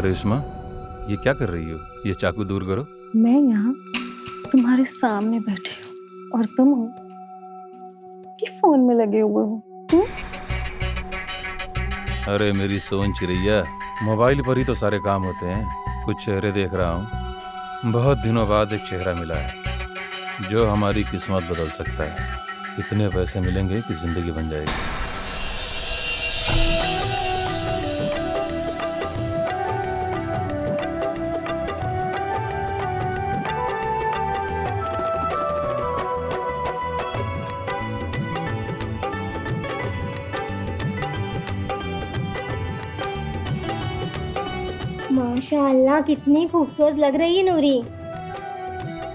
रेशमा, ये क्या कर रही हो? ये चाकू दूर करो। मैं यहाँ तुम्हारे सामने बैठी हूँ और तुम हो कि फोन में लगे हुए हो। अरे मेरी सोन चिड़ैया, मोबाइल पर ही तो सारे काम होते हैं। कुछ चेहरे देख रहा हूँ। बहुत दिनों बाद एक चेहरा मिला है जो हमारी किस्मत बदल सकता है। इतने पैसे मिलेंगे कि जिंदगी बन जाएगी। माशाअल्लाह कितनी खूबसूरत लग रही है नूरी।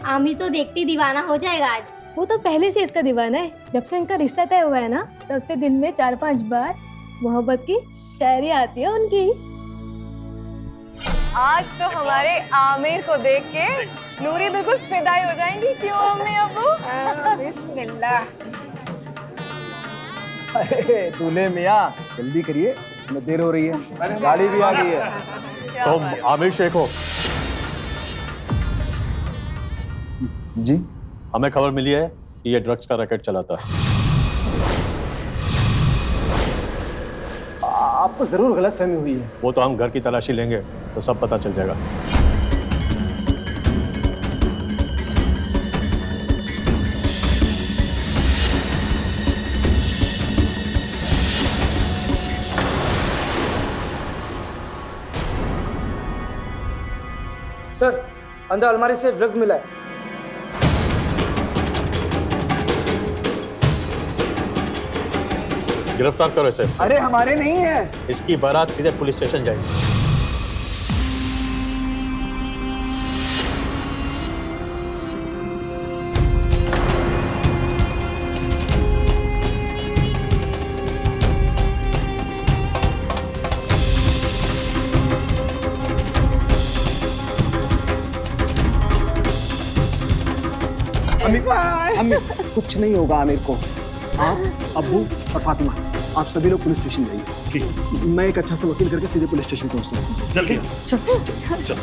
आमिर तो देखती दीवाना हो जाएगा आज। वो तो पहले से इसका दीवाना है। जब से इनका रिश्ता तय हुआ है ना, तब से दिन में 4-5 बार मोहब्बत की शायरी आती है उनकी। आज तो हमारे आमिर को देख के नूरी बिल्कुल फिदाई हो जाएंगी। क्यों अम्मी अब्बू? बिस्मिल्लाह। अरे दूल्हे मियाँ, जल्दी करिए, हमें देर हो रही है। गाड़ी भी आ गई है। तुम आमिर शेख हो? जी, हमें खबर मिली है कि ये ड्रग्स का रैकेट चलाता है। आपको जरूर गलतफहमी हुई है। वो तो हम घर की तलाशी लेंगे तो सब पता चल जाएगा। सर, अंदर अलमारी से ड्रग्स मिला है। गिरफ्तार करो इसे। अरे हमारे नहीं है। इसकी बारात सीधे पुलिस स्टेशन जाएगी। अम्मी, कुछ नहीं होगा आमिर को। आप, अब्बू और फातिमा, आप सभी लोग पुलिस स्टेशन जाइए। ठीक। मैं एक अच्छा सा वकील करके सीधे पुलिस स्टेशन पहुंचता हूँ। जल्दी चल।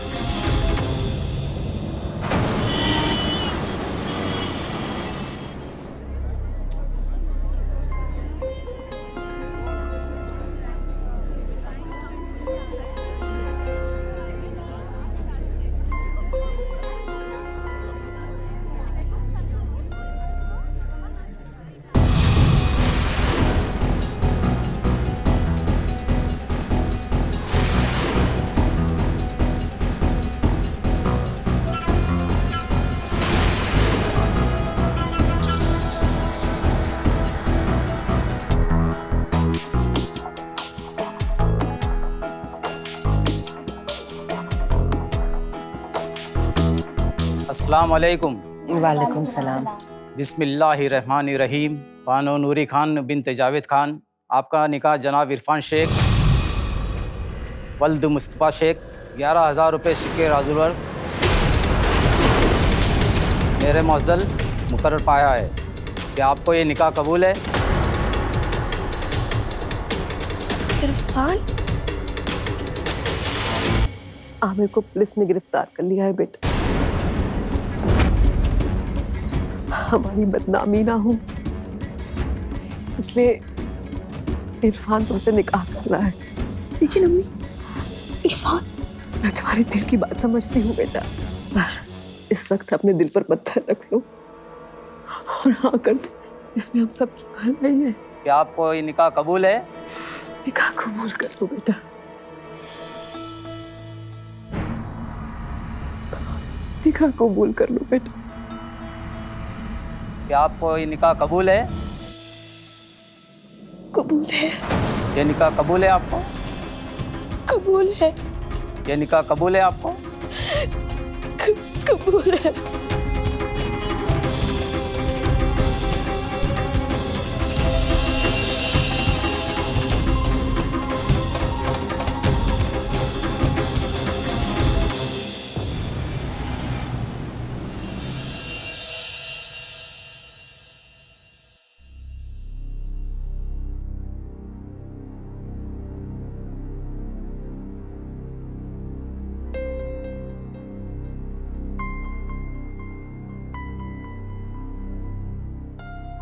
अस्सलाम वालेकुम। वालेकुम सलाम। बिस्मिल्लाहिर्रहमानिर्रहीम। बानो नूरी खान बिनत जावेद खान, आपका निकाह जनाब इरफान शेख वल्द मुस्तफ़ा शेख 11,000 रुपये सिक्के राजुलर मेरे मौज़ल मुकर्रर पाया है। क्या आपको ये निकाह कबूल है? इरफान, आमिर को पुलिस ने गिरफ्तार कर लिया है बेटा। हमारी बदनामी ना हो इसलिए इरफान तुमसे निकाह कर रहा है। लेकिन अम्मी, इरफान, मैं तुम्हारे दिल की बात समझती हूँ बेटा, पर इस वक्त अपने दिल पर पत्थर रख लो और हाँ कर दो। इसमें हम सबकी भलाई है। क्या आपको ये निकाह कबूल है? निकाह कबूल कर दो बेटा। निकाह कबूल कर लो बेटा। क्या आपको ये निकाह कबूल है? कबूल है। ये निकाह कबूल है आपको? कबूल है। ये निकाह कबूल है आपको? कबूल है।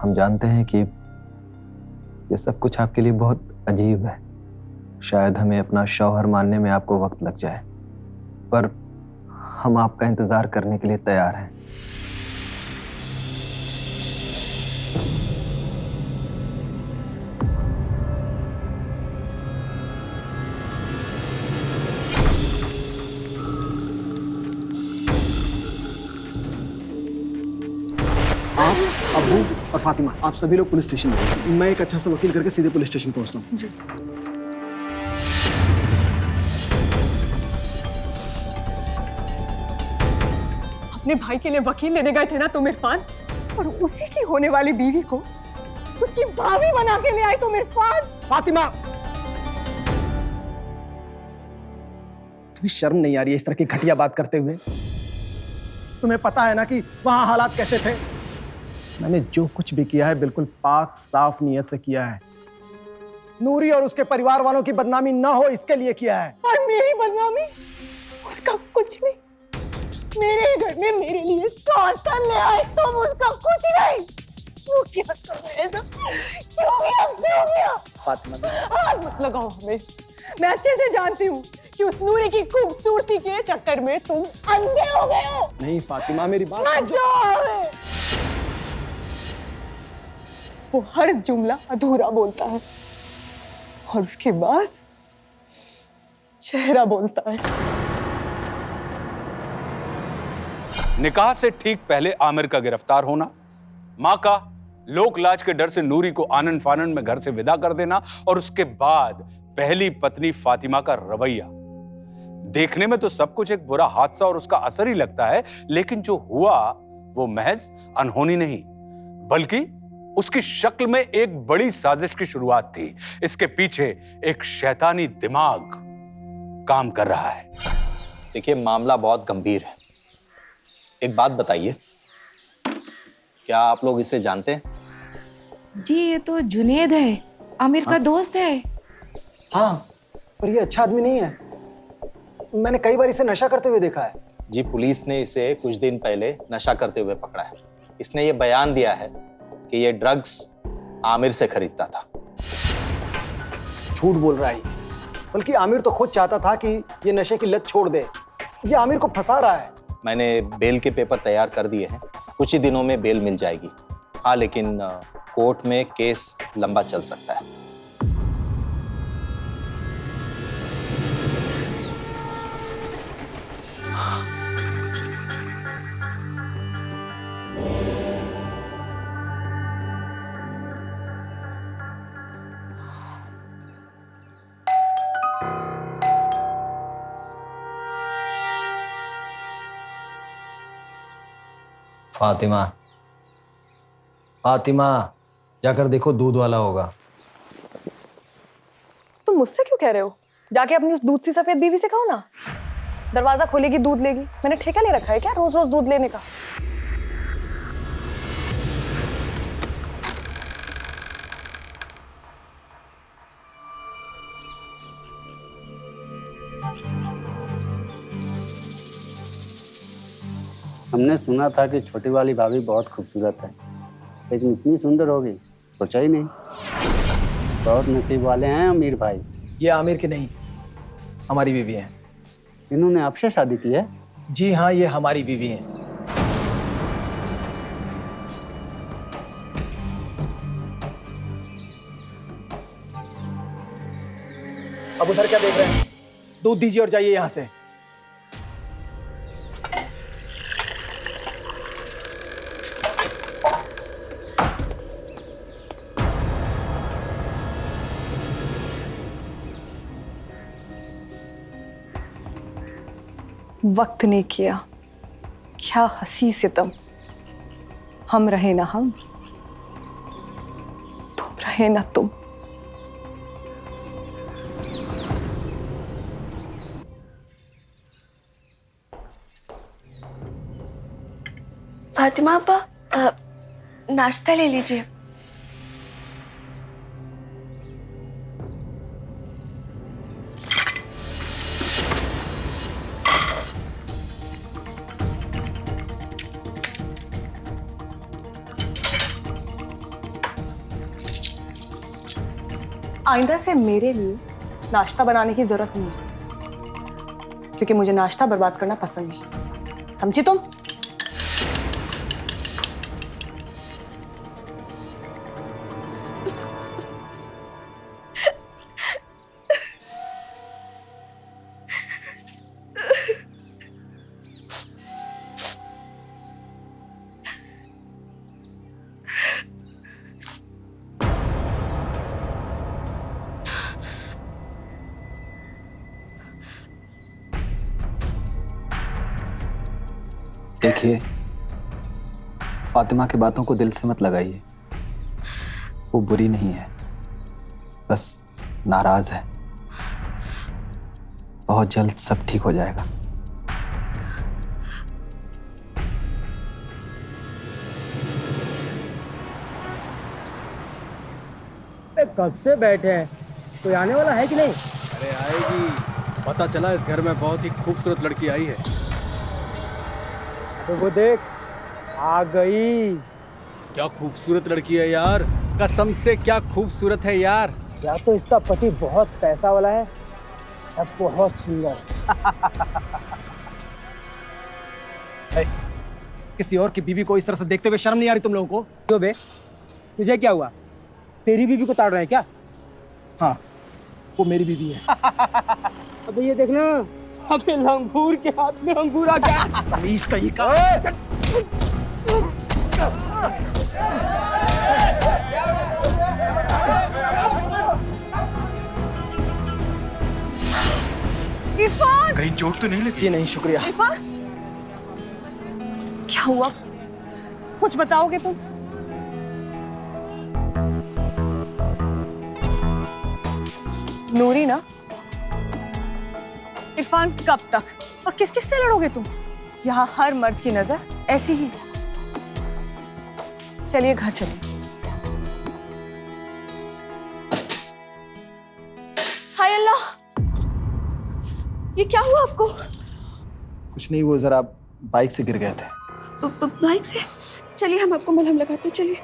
हम जानते हैं कि ये सब कुछ आपके लिए बहुत अजीब है। शायद हमें अपना शौहर मानने में आपको वक्त लग जाए, पर हम आपका इंतजार करने के लिए तैयार हैं। आप, अब्बू और फातिमा, आप सभी लोग पुलिस स्टेशन जाइए। मैं एक अच्छा सा वकील करके सीधे पुलिस स्टेशन पहुंचता हूँ। जी। अपने भाई के लिए वकील लेने गए थे ना तुम इरफान, और उसी की होने वाली बीवी को उसकी भाभी बना के ले आए तुम इरफान। फातिमा, तुम्हें शर्म नहीं आ रही है इस तरह की घटिया बात करते हुए? तुम्हें पता है ना कि वहां हालात कैसे थे। मैंने जो कुछ भी किया है बिल्कुल पाक साफ नीयत से किया है। नूरी और उसके परिवार वालों की बदनामी ना हो इसके लिए किया है। और मेरी बदनामी? उसका कुछ नहीं। मेरे घर में मेरे लिए सौतन ले आए तुम, उसका कुछ नहीं। क्यों किया तुमने ऐसा? क्यों किया? फातिमा, हाथ मत लगाओ हमें। मैं अच्छे से जानती हूँ कि उस नूरी की खूबसूरती के चक्कर में तुम अंधे हो गए हो। नहीं फातिमा, मेरी बात मत जाओ हमें। वो हर जुमला अधूरा बोलता है और उसके बाद चेहरा बोलता है। निकाह से ठीक पहले आमिर का गिरफ्तार होना, मां का लोक लाज के डर से नूरी को आनन फानन में घर से विदा कर देना, और उसके बाद पहली पत्नी फातिमा का रवैया। देखने में तो सब कुछ एक बुरा हादसा और उसका असर ही लगता है, लेकिन जो हुआ वो महज अनहोनी नहीं, बल्कि उसकी शक्ल में एक बड़ी साजिश की शुरुआत थी। इसके पीछे एक शैतानी दिमाग काम कर रहा है। देखिए, मामला बहुत गंभीर है। एक बात बताइए, क्या आप लोग इसे जानते हैं? जी, ये तो जुनेद है, आमिर का दोस्त है। हाँ, पर ये अच्छा आदमी नहीं है। मैंने कई बार इसे नशा करते हुए देखा है। जी, पुलिस ने इसे कुछ दिन पहले नशा करते हुए पकड़ा है। इसने ये बयान दिया है कि ये ड्रग्स आमिर से खरीदता था। झूठ बोल रहा है, बल्कि आमिर तो खुद चाहता था कि ये नशे की लत छोड़ दे। ये आमिर को फंसा रहा है। मैंने बेल के पेपर तैयार कर दिए हैं, कुछ ही दिनों में बेल मिल जाएगी। हाँ, लेकिन कोर्ट में केस लंबा चल सकता है। फातिमा, फातिमा, जाकर देखो दूध वाला होगा। तुम मुझसे क्यों कह रहे हो? जाके अपनी उस दूध सी सफेद बीवी से कहो ना, दरवाजा खोलेगी दूध लेगी। मैंने ठेका ले रखा है क्या रोज रोज दूध लेने का? हमने सुना था कि छोटी वाली भाभी बहुत खूबसूरत है, लेकिन इतनी सुंदर होगी सोचा ही नहीं। बहुत नसीब वाले हैं अमीर भाई। ये आमिर की नहीं, हमारी बीवी है। इन्होंने आपसे शादी की है? जी हाँ, ये हमारी बीवी है। अब उधर क्या देख रहे हैं? दूध दीजिए और जाइए यहां से। वक्त ने किया, क्या हंसी सितम। हम रहे ना हम, तुम रहे ना तुम। फातिमा आपा, नाश्ता ले लीजिए। आइंदा से मेरे लिए नाश्ता बनाने की जरूरत नहीं है, क्योंकि मुझे नाश्ता बर्बाद करना पसंद नहीं। समझी तुम? देखिए, फातिमा की बातों को दिल से मत लगाइए। वो बुरी नहीं है, बस नाराज है। बहुत जल्द सब ठीक हो जाएगा। कब से बैठे हैं, कोई आने वाला है कि नहीं? अरे आएगी, पता चला इस घर में बहुत ही खूबसूरत लड़की आई है। तो वो देख, आ गई। क्या खूबसूरत लड़की है यार, कसम से क्या खूबसूरत है यार। या तो इसका पति बहुत पैसा वाला है या बहुत सुंदर। किसी और की बीवी को इस तरह से देखते हुए शर्म नहीं आ रही तुम लोगों को? क्यों बे, तुझे क्या हुआ? तेरी बीवी को ताड़ रहे हैं क्या? हाँ, वो मेरी बीवी है। अबे ये देखना, अबे लंगूर के हाथ में अंगूर आ गया। प्लीज कहीं का। इरफान! कहीं चोट तो नहीं लगी? जी नहीं, शुक्रिया। इरफान, क्या हुआ? कुछ बताओगे तुम? नूरी ना? इरफान, कब तक और किस किस से लड़ोगे तुम? यहाँ हर मर्द की नजर ऐसी ही है। चलिए घर चलिए। हाय अल्लाह, ये क्या हुआ आपको? कुछ नहीं, वो जरा बाइक से गिर गए थे। बाइक से? चलिए हम आपको मलहम लगाते हैं, चलिए।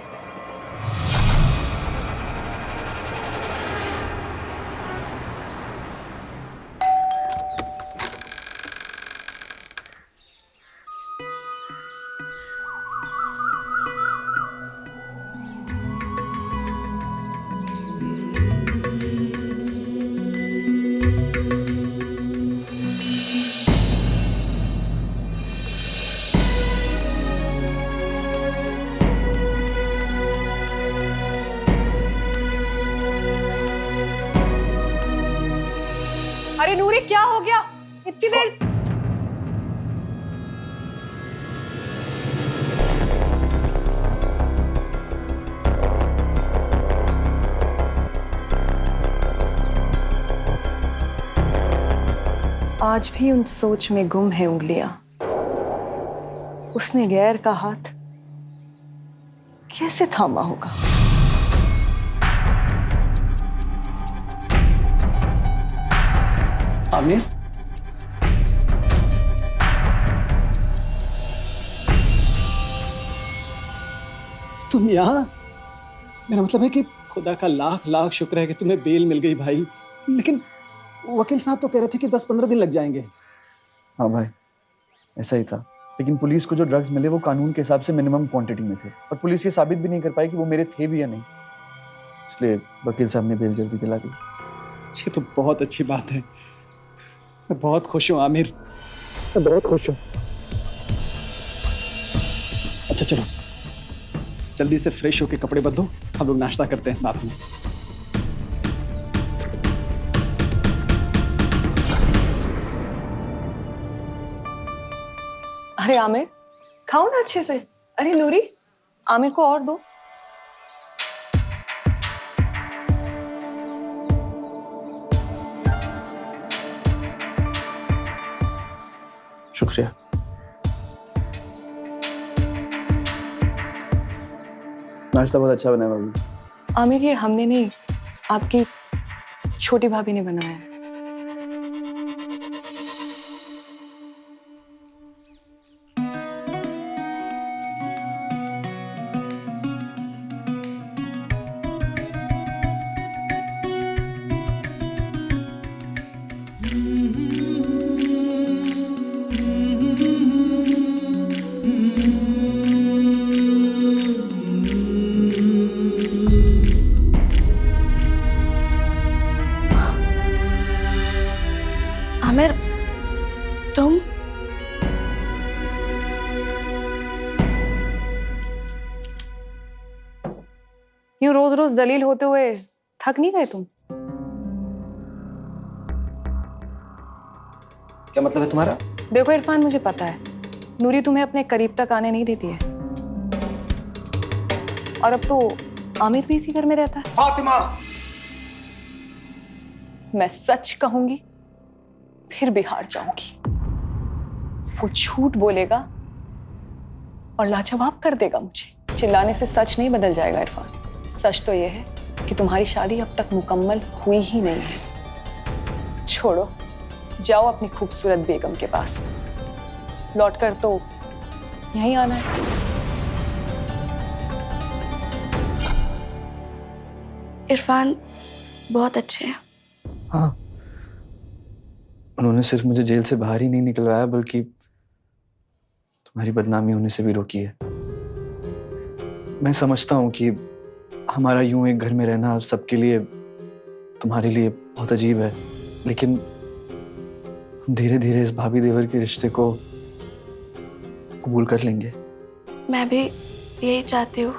अरे नूरी, क्या हो गया इतनी देर? आज भी उन सोच में गुम है उंगलियां। उसने गैर का हाथ कैसे थामा होगा? आमिर, तुम यहाँ? मेरा मतलब है कि खुदा का लाख लाख शुक्र है कि तुम्हें बेल मिल गई भाई। लेकिन वकील साहब तो कह रहे थे कि 10-15 दिन लग जाएंगे। हाँ भाई, ऐसा ही था। लेकिन पुलिस को जो ड्रग्स मिले वो कानून के हिसाब से मिनिमम क्वांटिटी में थे, और पुलिस ये साबित भी नहीं कर पाई कि वो मेरे थे भी या नहीं। इसलिए वकील साहब ने बेल जल्दी दिला दी। ये तो बहुत अच्छी बात है। मैं बहुत खुश हूँ आमिर, मैं बहुत खुश हूँ। अच्छा चलो, जल्दी से फ्रेश होके कपड़े बदलो, हम लोग नाश्ता करते हैं साथ में। अरे आमिर, खाओ ना अच्छे से। अरे नूरी, आमिर को और दो। शुक्रिया। नाश्ता बहुत अच्छा बना है भाभी। आमिर, ये हमने नहीं, आपकी छोटी भाभी ने बनाया है। यूं रोज रोज जलील होते हुए थक नहीं गए तुम? क्या मतलब है तुम्हारा? देखो इरफान, मुझे पता है नूरी तुम्हें अपने करीब तक आने नहीं देती है, और अब तो आमिर भी इसी घर में रहता है। फातिमा! मैं सच कहूंगी फिर भी हार जाऊंगी। वो झूठ बोलेगा और लाजवाब कर देगा मुझे। चिल्लाने से सच नहीं बदल जाएगा इरफान। सच तो ये है कि तुम्हारी शादी अब तक मुकम्मल हुई ही नहीं है। छोड़ो, जाओ अपनी खूबसूरत बेगम के पास। लौटकर तो यहीं आना है। इरफान बहुत अच्छे हैं। हाँ, उन्होंने सिर्फ मुझे जेल से बाहर ही नहीं निकलवाया बल्कि तुम्हारी बदनामी होने से भी रोकी है। मैं समझता हूँ कि हमारा यूं एक घर में रहना सबके लिए, तुम्हारे लिए बहुत अजीब है, लेकिन धीरे धीरे इस भाभी देवर के रिश्ते को कबूल कर लेंगे। मैं भी यही चाहती हूँ।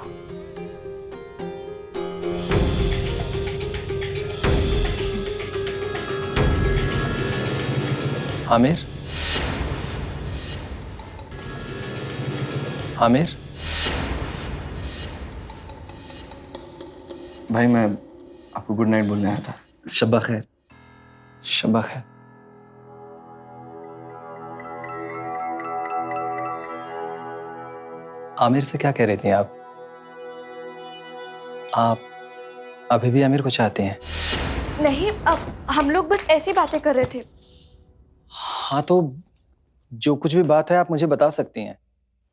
आमिर, आमिर, भाई मैं आपको गुड नाइट बोलने आया था। शब्बा खैर। शब्बा खैर। आमिर से क्या कह रही थी आप? आप अभी भी आमिर को चाहती हैं? नहीं, अब हम लोग बस ऐसी बातें कर रहे थे। हाँ, तो जो कुछ भी बात है आप मुझे बता सकती हैं।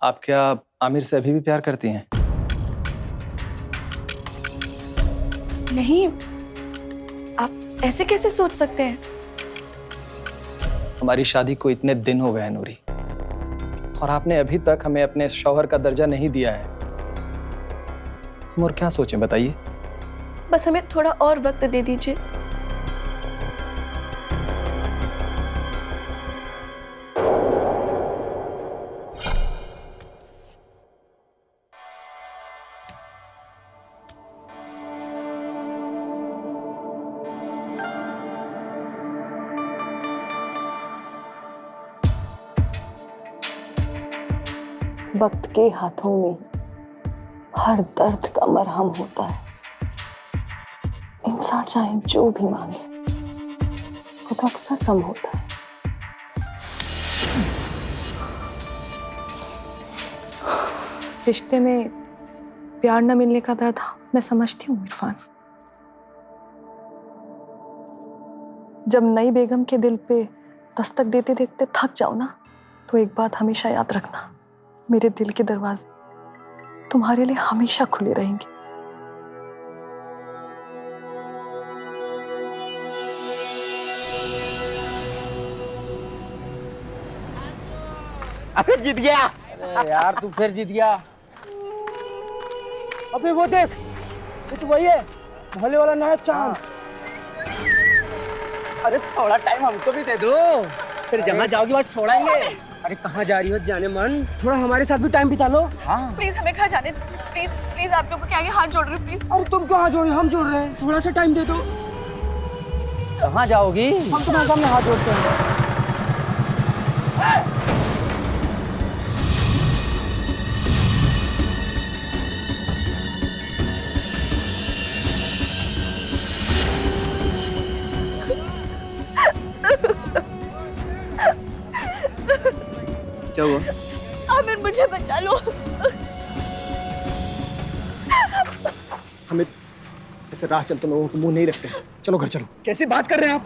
आप क्या आमिर से अभी भी प्यार करती हैं? नहीं, आप ऐसे कैसे सोच सकते हैं? हमारी शादी को इतने दिन हो गए हैं नूरी, और आपने अभी तक हमें अपने शौहर का दर्जा नहीं दिया है। हम और क्या सोचें, बताइए। बस हमें थोड़ा और वक्त दे दीजिए। वक्त के हाथों में हर दर्द का मरहम होता है। इंसान चाहे जो भी मांगे वो तो अक्सर कम होता है। रिश्ते में प्यार न मिलने का दर्द मैं समझती हूँ इरफान। जब नई बेगम के दिल पे दस्तक देते देखते थक जाओ ना, तो एक बात हमेशा याद रखना, मेरे दिल के दरवाजे तुम्हारे लिए हमेशा खुले रहेंगे। अबे जीत गया। अरे यार तू फिर जीत गया। अबे वो देख, ये तो वही है, भोले वाला नया चांद। अरे थोड़ा टाइम हमको भी दे दो, फिर जहाँ जाओगी वहाँ छोड़ाएंगे। अरे कहाँ जा रही हो जाने मन, थोड़ा हमारे साथ भी टाइम बिता लो। हाँ प्लीज हमें घर जाने दीजिए। प्लीज प्लीज, आप लोगों के आगे हाथ जोड़ रहे हो प्लीज। अरे तुम क्यों हाथ जोड़ रहे हो? हम जोड़ रहे हैं, थोड़ा सा टाइम दे दो। कहाँ जाओगी? हम तुम्हारे सामने हाथ जोड़ते हैं। क्या हुआ? आमिर मुझे बचा लो। हमें ऐसे राह चलते लोगों को मुंह नहीं रखते। चलो घर चलो। कैसी बात कर रहे हैं आप?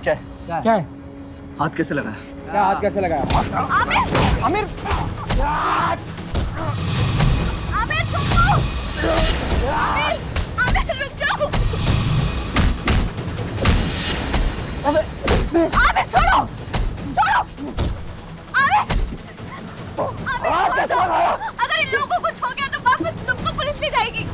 क्या क्या है? हाथ कैसे लगा? क्या हाथ कैसे लगाया? आमिर आमिर आमिर छोड़ो। आमिर आमिर रुक जाओ। आमिर छोड़ो छोड़ो। आमिर आमिर छोड़ो। अगर इन लोगों को कुछ हो गया तो वापस तुमको पुलिस ले जाएगी।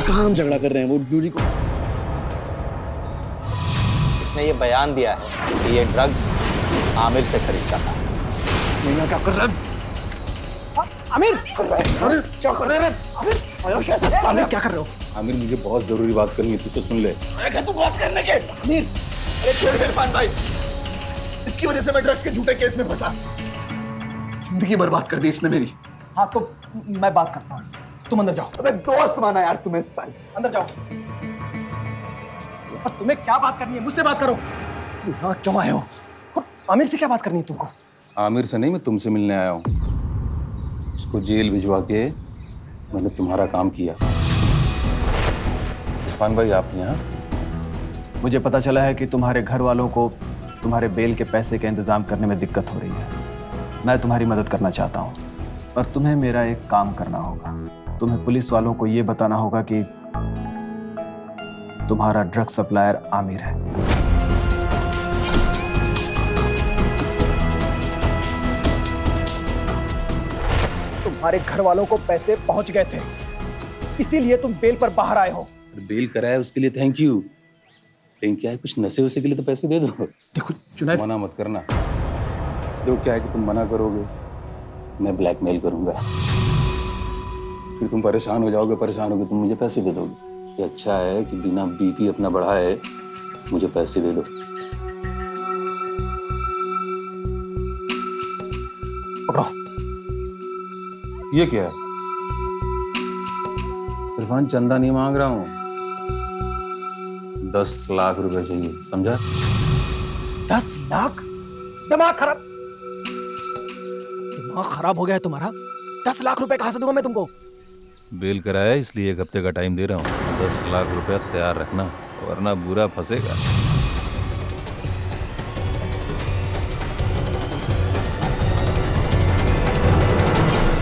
कहाँ हम झगड़ा कर रहे हैं? वो नूरी को इसने ये बयान दिया है कि ये ड्रग्स आमिर से खरीदता था। मीना क्या कर रहा है? आमिर क्या कर रहे हैं? आमिर क्या कर रहे हो? आमिर मुझे बहुत जरूरी बात करनी है, तुझसे सुन ले। अरे तू बात करने के आमिर, अरे छोड़ इरफान भाई, इसकी वजह से मैं ड्रग्स के झूठे केस में फंसा, जिंदगी बर्बाद कर दी इसने मेरी। हाँ तो मैं बात करता हूँ इससे, तुम अंदर जाओ। अबे दोस्त माना यार तुम्हें साले, अंदर जाओ। और तुम्हें क्या बात करनी है? मुझसे बात करो। यहाँ क्यों आए हो? आमिर से क्या बात करनी है तुमको? आमिर से नहीं, मैं तुमसे मिलने आया हूँ। उसको जेल भिजवा के मैंने तुम्हारा काम किया। इरफान भाई आप यहाँ? मुझे पता चला है कि तुम्हारे घर वालों को तुम्हारे बेल के पैसे के इंतजाम करने में दिक्कत हो रही है। मैं तुम्हारी मदद करना चाहता हूँ, पर तुम्हें मेरा एक काम करना होगा। तुम्हें पुलिस वालों को यह बताना होगा कि तुम्हारा ड्रग सप्लायर आमिर है। तुम्हारे घर वालों को पैसे पहुंच गए थे, इसीलिए तुम बेल पर बाहर आए हो। बेल कराया उसके लिए थैंक यू। लेकिन क्या है, कुछ नशे वसे के लिए तो पैसे दे दो। देखो जुनैद, मना मत करना। जो क्या है कि तुम मना करोगे, मैं ब्लैकमेल करूंगा, फिर तुम परेशान हो जाओगे। परेशान होगे तुम मुझे पैसे दे दोगे। ये अच्छा है कि बिना बीपी अपना बढ़ाए मुझे पैसे दे दो। पकड़ो। ये क्या है? इरफान चंदा नहीं मांग रहा हूं, 10 लाख रुपए चाहिए, समझा? 10 लाख? दिमाग खराब हो गया है तुम्हारा? 10 लाख रुपए कहां से दूंगा मैं तुमको? बेल कराया इसलिए 1 हफ्ते का टाइम दे रहा हूँ। 10 लाख रुपया तैयार रखना, वरना बुरा फंसेगा।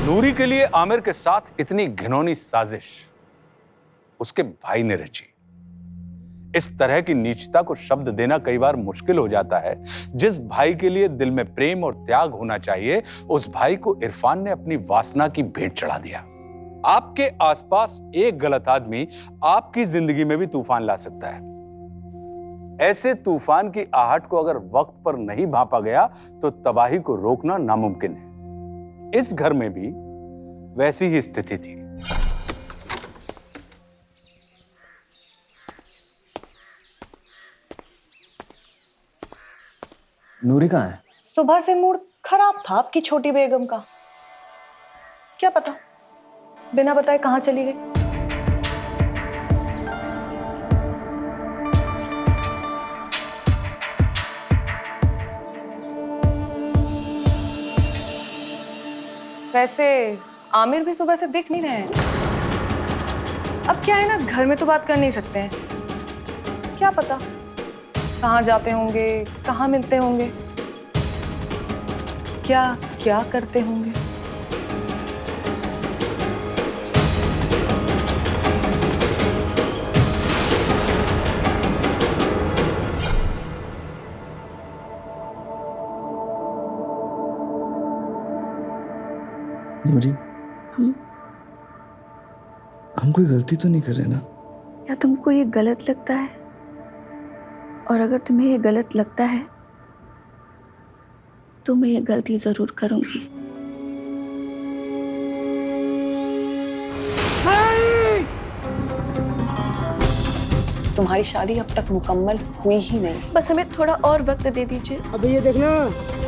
नूरी के लिए आमिर के साथ इतनी घिनौनी साजिश उसके भाई ने रची। इस तरह की नीचता को शब्द देना कई बार मुश्किल हो जाता है। जिस भाई के लिए दिल में प्रेम और त्याग होना चाहिए, उस भाई को इरफान ने अपनी वासना की भेंट चढ़ा दिया। आपके आसपास एक गलत आदमी आपकी जिंदगी में भी तूफान ला सकता है। ऐसे तूफान की आहट को अगर वक्त पर नहीं भांपा गया तो तबाही को रोकना नामुमकिन है। इस घर में भी वैसी ही स्थिति थी। नूरी कहाँ है? सुबह से मूड खराब था आपकी छोटी बेगम का। क्या पता बिना बताए कहाँ चली गई। वैसे आमिर भी सुबह से दिख नहीं रहे हैं। अब क्या है ना, घर में तो बात कर नहीं सकते हैं। क्या पता कहाँ जाते होंगे, कहाँ मिलते होंगे, क्या क्या करते होंगे। नूरी, हम कोई गलती तो नहीं कर रहे ना? क्या तुमको ये गलत लगता है? और अगर तुम्हें ये गलत लगता है तो मैं ये गलती जरूर करूंगी। तुम्हारी शादी अब तक मुकम्मल हुई ही नहीं। बस हमें थोड़ा और वक्त दे दीजिए। अबे ये देखना,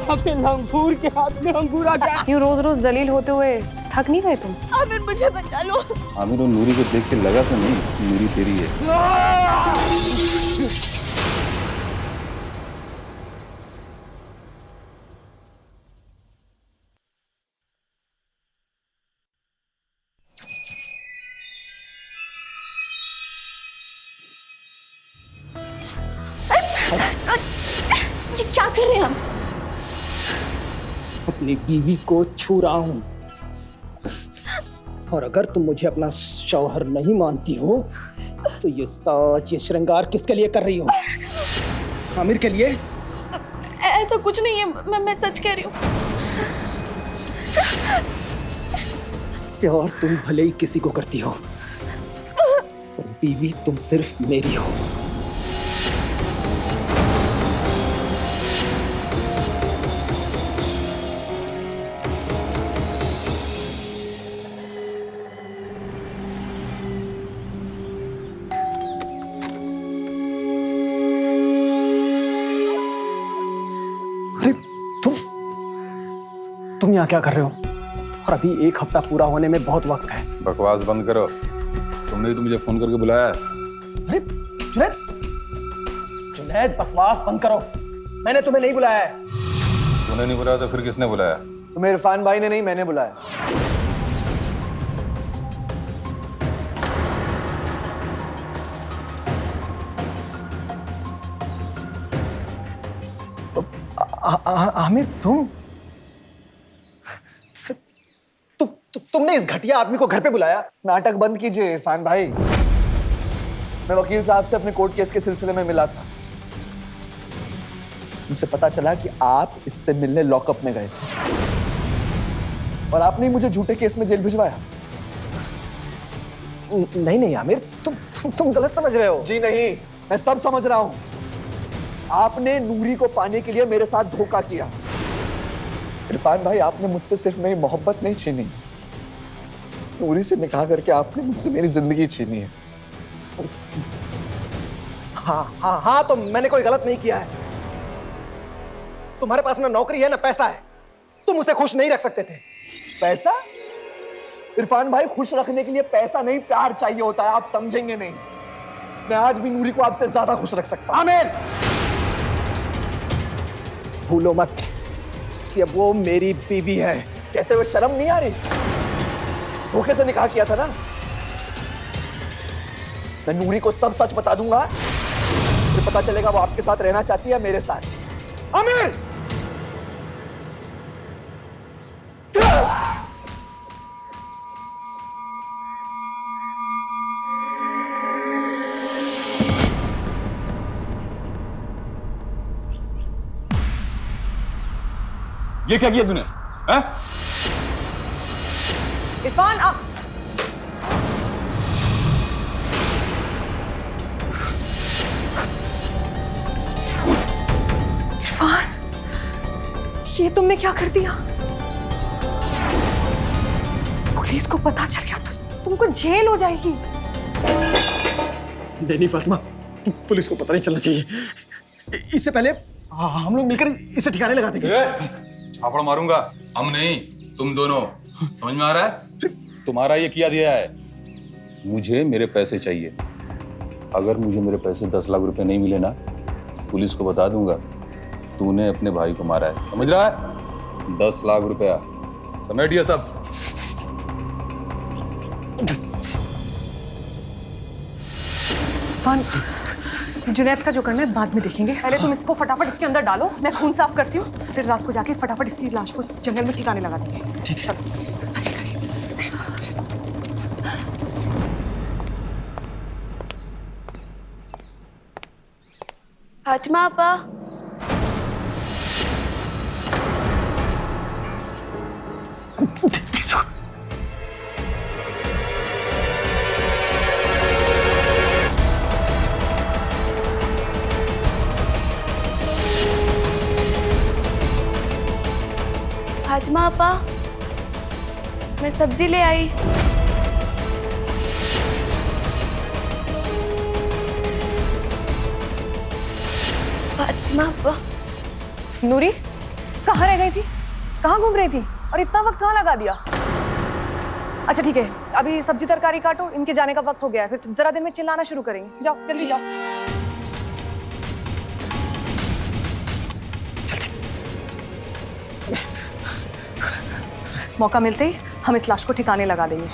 अपने लंगूर के हाथ में अंगूर आ गया। यूं रोज रोज जलील होते हुए थक नहीं गए तुम? आमिर मुझे बचा लो। आमिर और नूरी को देख के लगा तो नहीं नूरी तेरी है। ये क्या कर रहे हैं हम? अपनी बीवी को छू रहा हूं, और अगर तुम मुझे अपना शौहर नहीं मानती हो तो ये साज, ये श्रृंगार किसके लिए कर रही हो? आमिर के लिए? ऐसा कुछ नहीं है, मैं सच कह रही हूँ। प्यार तुम भले ही किसी को करती हो, बीवी तुम सिर्फ मेरी हो। अरे तुम यहाँ क्या कर रहे हो? और अभी 1 हफ्ता पूरा होने में बहुत वक्त है। बकवास बंद करो। तुमने ही तो मुझे फोन करके बुलाया है। अरे जुनैद, जुनैद बकवास बंद करो। मैंने तुम्हें नहीं बुलाया है। तूने नहीं बुलाया तो फिर किसने बुलाया? तुम्हें इरफान भाई ने नहीं, मैंने बुलाया। आमिर तुमने इस घटिया आदमी को घर पे बुलाया? नाटक बंद कीजिए इरफान भाई। मैं वकील साहब से अपने कोर्ट केस के सिलसिले में मिला था। उनसे पता चला कि आप इससे मिलने लॉकअप में गए थे और आपने मुझे झूठे केस में जेल भिजवाया। नहीं आमिर, तुम गलत समझ रहे हो। जी नहीं, मैं सब समझ रहा हूं। आपने नूरी को पाने के लिए मेरे साथ धोखा किया। इरफान भाई, आपने मुझसे सिर्फ मेरी मोहब्बत नहीं छीनी, नूरी से निकाह करके आपने मुझसे मेरी जिंदगी छीनी है। हाँ, तो मैंने कोई गलत नहीं किया है। तुम्हारे पास ना नौकरी है ना पैसा है। तुम उसे खुश नहीं रख सकते थे। पैसा? इरफान भाई, खुश रखने के लिए पैसा नहीं, प्यार चाहिए होता है। आप समझेंगे नहीं। मैं आज भी नूरी को आपसे ज्यादा खुश रख सकता हूं। आमिर, भूलो मत कि अब वो मेरी बीवी है। कहते हुए शर्म नहीं आ रही? धोखे से निकाह किया था ना। मैं नूरी को सब सच बता दूंगा, फिर पता चलेगा वो आपके साथ रहना चाहती है मेरे साथ। आमिर! ये क्या किया तूने? इरफान, आप इरफान, ये तुमने क्या कर दिया? पुलिस को पता चल गया तो तुमको जेल हो जाएगी। नहीं फातिमा, पुलिस को पता नहीं चलना चाहिए। इससे पहले हम लोग मिलकर इसे ठिकाने लगा देंगे। छापड़ मारूंगा। हम नहीं, तुम दोनों। समझ में आ रहा है? तुम्हारा ये किया दिया है। मुझे मेरे पैसे चाहिए। अगर मुझे मेरे पैसे 10 लाख रुपए नहीं मिले ना, पुलिस को बता दूंगा तूने अपने भाई को मारा है। समझ रहा है? 10 लाख रुपया समेटिए सब। इरफान, जुनैद का जो करना है बाद में देखेंगे। पहले तुम इसको फटाफट इसके अंदर डालो, मैं खून साफ करती हूँ, फिर रात को जाके फटाफट इसकी लाश को जंगल में ठिकाने लगा देंगे। ठीक है। फातिमा आपा, फातिमा आपा, मैं सब्जी ले आई। फातिमा आपा। नूरी, कहाँ रह गई थी? कहाँ घूम रही थी? और इतना वक्त कहाँ लगा दिया? अच्छा ठीक है, अभी सब्जी तरकारी काटो, इनके जाने का वक्त हो गया है, फिर जरा देर में चिल्लाना शुरू करेंगे। जाओ जल्दी जाओ। मौका मिलते ही हम इस लाश को ठिकाने लगा देंगे।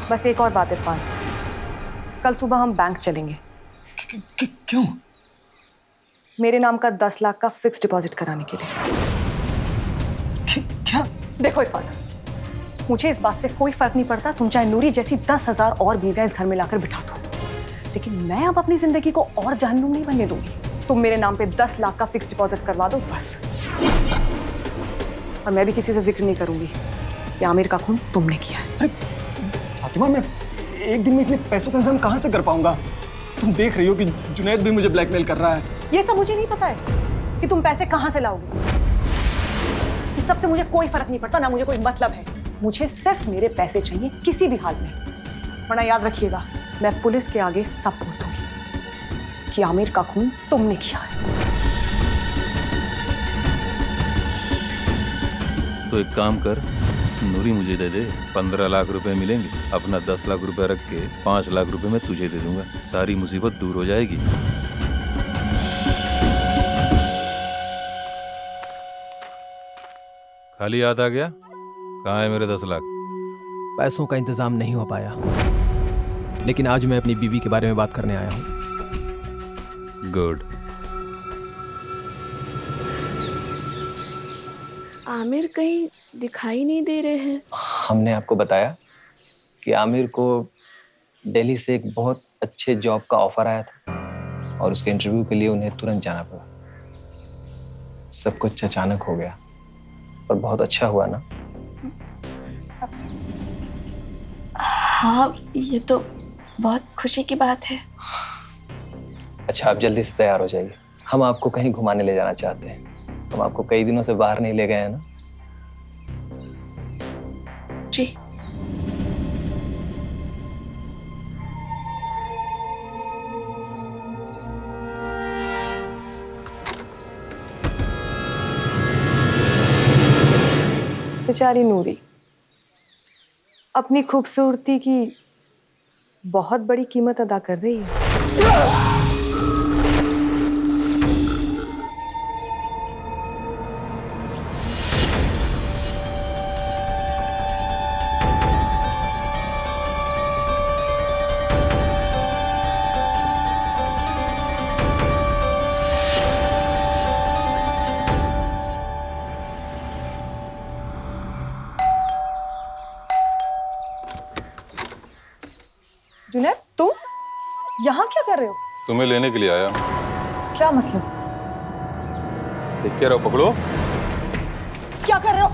बस एक और बात इरफान, कल सुबह हम बैंक चलेंगे। क्यों? मेरे नाम का 10 लाख का फिक्स डिपॉजिट कराने के लिए। क्या? देखो इरफान, मुझे इस बात से कोई फर्क नहीं पड़ता, तुम चाहे नूरी जैसी 10,000 और बीवियां इस घर में लाकर बिठा दो, लेकिन मैं अब अपनी जिंदगी को और जहन्नुम नहीं बनने दूंगी। तुम मेरे नाम पे 10 लाख का फिक्स डिपॉजिट करवा दो बस। और मैं भी किसी से जिक्र नहीं करूंगी कि आमिर का खून तुमने किया है। अरे फातिमा, मैं एक दिन में इतने पैसों का इंतजाम कहाँ से कर पाऊंगा? तुम देख रही हो कि जुनैद भी मुझे ब्लैकमेल कर रहा है। ये सब मुझे नहीं पता है कि तुम पैसे कहाँ से लाओगे। इस सब से मुझे कोई फर्क नहीं पड़ता, ना मुझे कोई मतलब है। मुझे सिर्फ मेरे पैसे चाहिए किसी भी हाल में, वरना याद रखिएगा मैं पुलिस के आगे सब बोल दूंगी कि आमिर का खून तुमने किया है। तो एक काम कर, नूरी मुझे दे दे, 15 लाख रुपए मिलेंगे। अपना 10 लाख रुपए रख के 5 लाख रुपए मैं तुझे दे दूंगा। सारी मुसीबत दूर हो जाएगी। खाली याद आ गया? कहाँ है मेरे 10 लाख? पैसों का इंतजाम नहीं हो पाया, लेकिन आज मैं अपनी बीवी के बारे में बात करने आया हूँ। गुड। आमिर कहीं दिखाई नहीं दे रहे हैं। हमने आपको बताया कि आमिर को दिल्ली से एक बहुत अच्छे जॉब का ऑफर आया था और उसके इंटरव्यू के लिए उन्हें तुरंत जाना पड़ा। सब कुछ अचानक हो गया, पर बहुत अच्छा हुआ ना। हाँ, ये तो बहुत खुशी की बात है। अच्छा, आप जल्दी से तैयार हो जाइए, हम आपको कहीं घुमाने ले जाना चाहते हैं। हम आपको कई दिनों से बाहर नहीं ले गए हैं ना। जी। बेचारी नूरी अपनी खूबसूरती की बहुत बड़ी कीमत अदा कर रही है। जुनैद, तुम यहाँ क्या कर रहे हो? तुम्हें लेने के लिए आया। क्या मतलब? देख क्या रहो, पकड़ो। क्या कर रहे हो?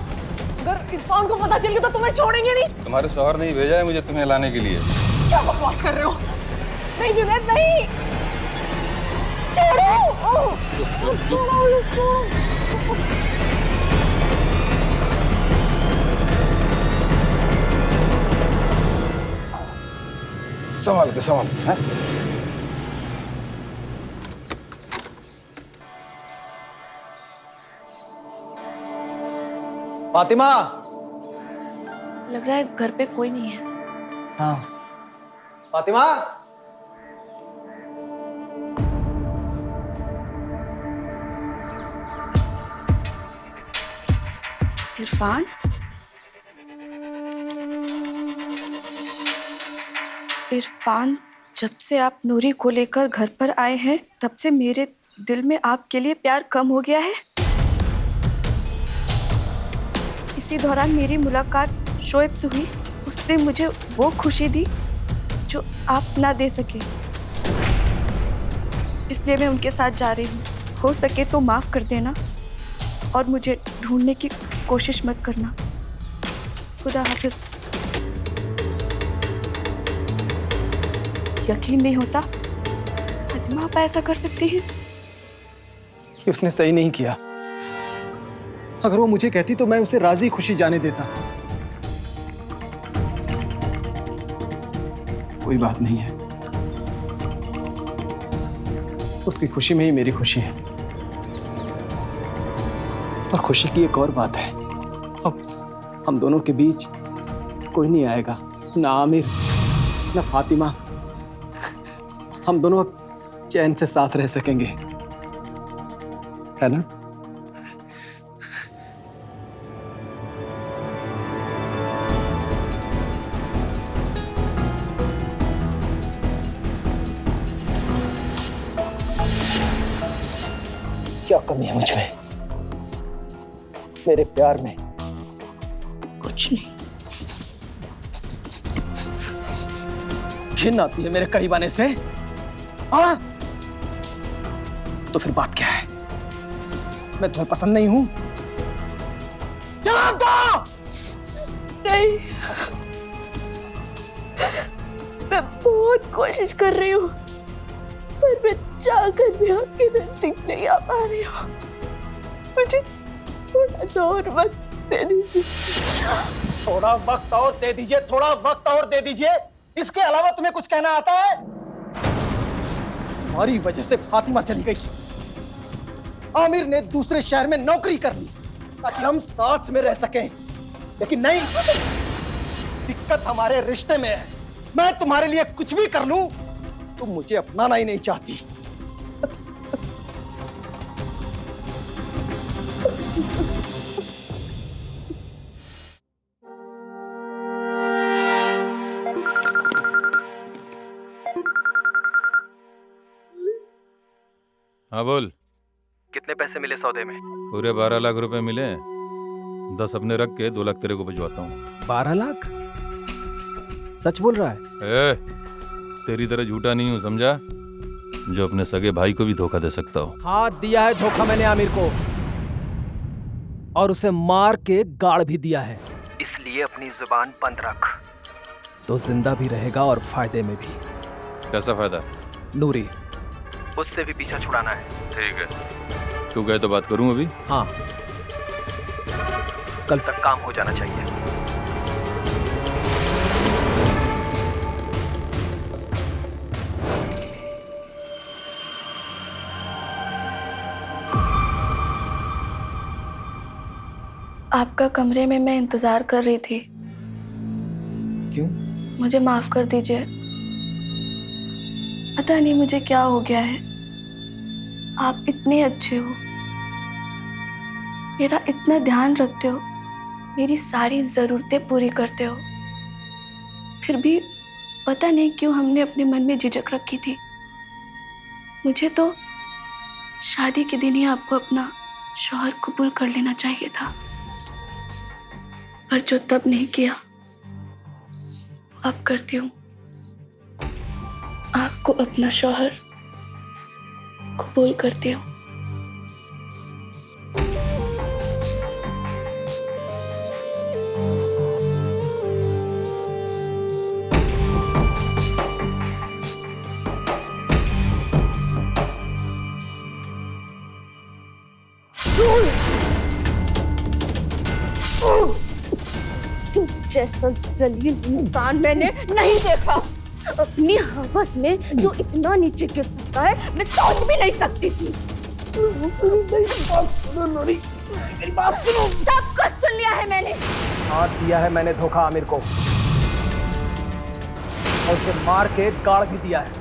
अगर इरफान को पता चल गया तो तुम्हें छोड़ेंगे नहीं। तुम्हारे शौहर ने भेजा है मुझे तुम्हें लाने के लिए। क्या बकवास कर रहे हो? नहीं जुनैद, नहीं। छोड़ो। संभाल के, संभाल के। फातिमा, लग रहा है घर पे कोई नहीं है। हाँ फातिमा। इरफान, इरफान, जब से आप नूरी को लेकर घर पर आए हैं तब से मेरे दिल में आपके लिए प्यार कम हो गया है। इसी दौरान मेरी मुलाकात शोएब से हुई। उसने मुझे वो खुशी दी जो आप ना दे सके, इसलिए मैं उनके साथ जा रही हूँ। हो सके तो माफ़ कर देना और मुझे ढूंढने की कोशिश मत करना। खुदा हाफिज। यकीन नहीं होता फातिमा आप ऐसा कर सकती हैं? कि उसने सही नहीं किया। अगर वो मुझे कहती तो मैं उसे राजी खुशी जाने देता। कोई बात नहीं है, उसकी खुशी में ही मेरी खुशी है। और खुशी की एक और बात है, अब हम दोनों के बीच कोई नहीं आएगा, ना आमिर ना फातिमा। हम दोनों अब चैन से साथ रह सकेंगे, है ना? क्या कमी है मुझ में, मेरे प्यार में? कुछ नहीं। घिन आती है मेरे करीब आने से। हाँ? तो फिर बात क्या है? मैं तुम्हें पसंद नहीं हूं? जवाब दो। नहीं, मैं बहुत कोशिश कर रही हूँ, पर मैं चाहकर भी आपके नजदीक नहीं आ पा रही हूँ। मुझे थोड़ा सा और वक्त दे दीजिए। थोड़ा वक्त और दे दीजिए, थोड़ा वक्त और दे दीजिए। इसके अलावा तुम्हें कुछ कहना आता है? तुम्हारी वजह से फातिमा चली गई। आमिर ने दूसरे शहर में नौकरी कर ली ताकि हम साथ में रह सकें, लेकिन नहीं, दिक्कत हमारे रिश्ते में है। मैं तुम्हारे लिए कुछ भी कर लूं, तुम मुझे अपनाना ही नहीं चाहती। हाँ बोल। कितने पैसे मिले सौदे में? पूरे 12 लाख रुपए मिले हैं। 10 अपने रख के 2 लाख तेरे को भिजवाता हूँ। 12 लाख? सच बोल रहा है? तेरी तरह झूठा नहीं हूँ, समझा? जो अपने सगे भाई को भी धोखा दे सकता हो। हाथ दिया है धोखा मैंने आमिर को, और उसे मार के गाड़ भी दिया है। इसलिए अपनी जुबान बंद रख। तो जिंदा भी रहेगा और फायदे में भी। कैसा फायदा? नूरी, उससे भी पीछा छुड़ाना है। ठीक है, तू कहे तो बात करूं अभी? हाँ, कल तक काम हो जाना चाहिए। आपका कमरे में मैं इंतजार कर रही थी। क्यों? मुझे माफ कर दीजिए। पता नहीं मुझे क्या हो गया है। आप इतने अच्छे हो, मेरा इतना ध्यान रखते हो, मेरी सारी ज़रूरतें पूरी करते हो, फिर भी पता नहीं क्यों हमने अपने मन में झिझक रखी थी। मुझे तो शादी के दिन ही आपको अपना शौहर कबूल कर लेना चाहिए था, पर जो तब नहीं किया अब करती हूँ। आपको अपना शौहर कबूल करती हूँ। जैसा जलील इंसान मैंने नहीं देखा। अपनी हवस में जो इतना नीचे गिर सकता है, मैं सोच भी नहीं सकती थी। मेरी बात सुनो नूरी, मेरी बात सुनो। सब कुछ सुन लिया है मैंने। हाथ दिया है मैंने धोखा आमिर को, और उसे मार के गाड़ भी दिया है,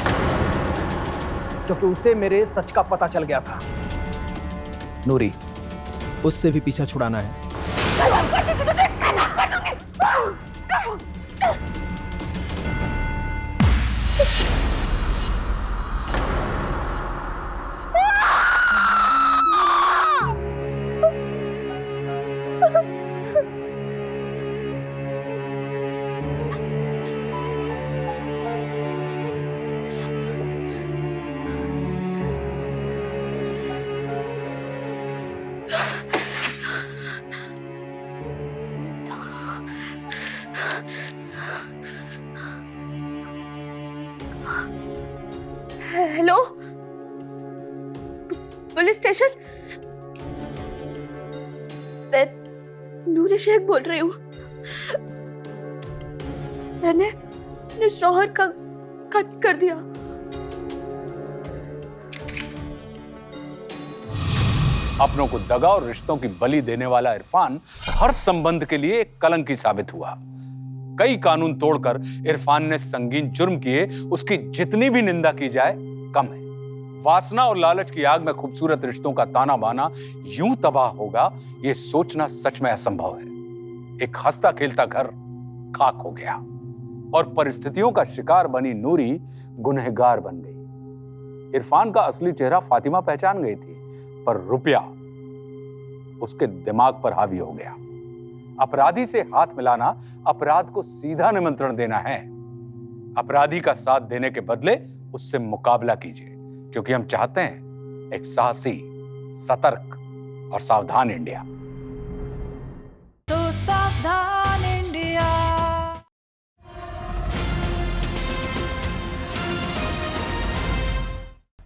क्योंकि उसे मेरे सच का पता चल गया था। नूरी, उससे भी पीछा छुड़ाना है। Hello, police station. मैं नूरी शेख बोल रही हूँ। मैंने अपने शौहर का कत्ल कर दिया। अपनों को दगा और रिश्तों की बलि देने वाला इरफान हर संबंध के लिए एक कलंकी साबित हुआ। कई कानून तोड़कर इरफान ने संगीन जुर्म किए, उसकी जितनी भी निंदा की जाए कम है। वासना और लालच की आग में खूबसूरत रिश्तों का ताना बाना यूं तबाह होगा, यह सोचना सच में असंभव है। एक हंसता खेलता घर खाक हो गया और परिस्थितियों का शिकार बनी नूरी गुनहगार बन गई। इरफान का असली चेहरा फातिमा पहचान गई थी, पर रुपया उसके दिमाग पर हावी हो गया। अपराधी से हाथ मिलाना अपराध को सीधा निमंत्रण देना है। अपराधी का साथ देने के बदले उससे मुकाबला कीजिए, क्योंकि हम चाहते हैं एक साहसी, सतर्क और सावधान इंडिया। तो सावधान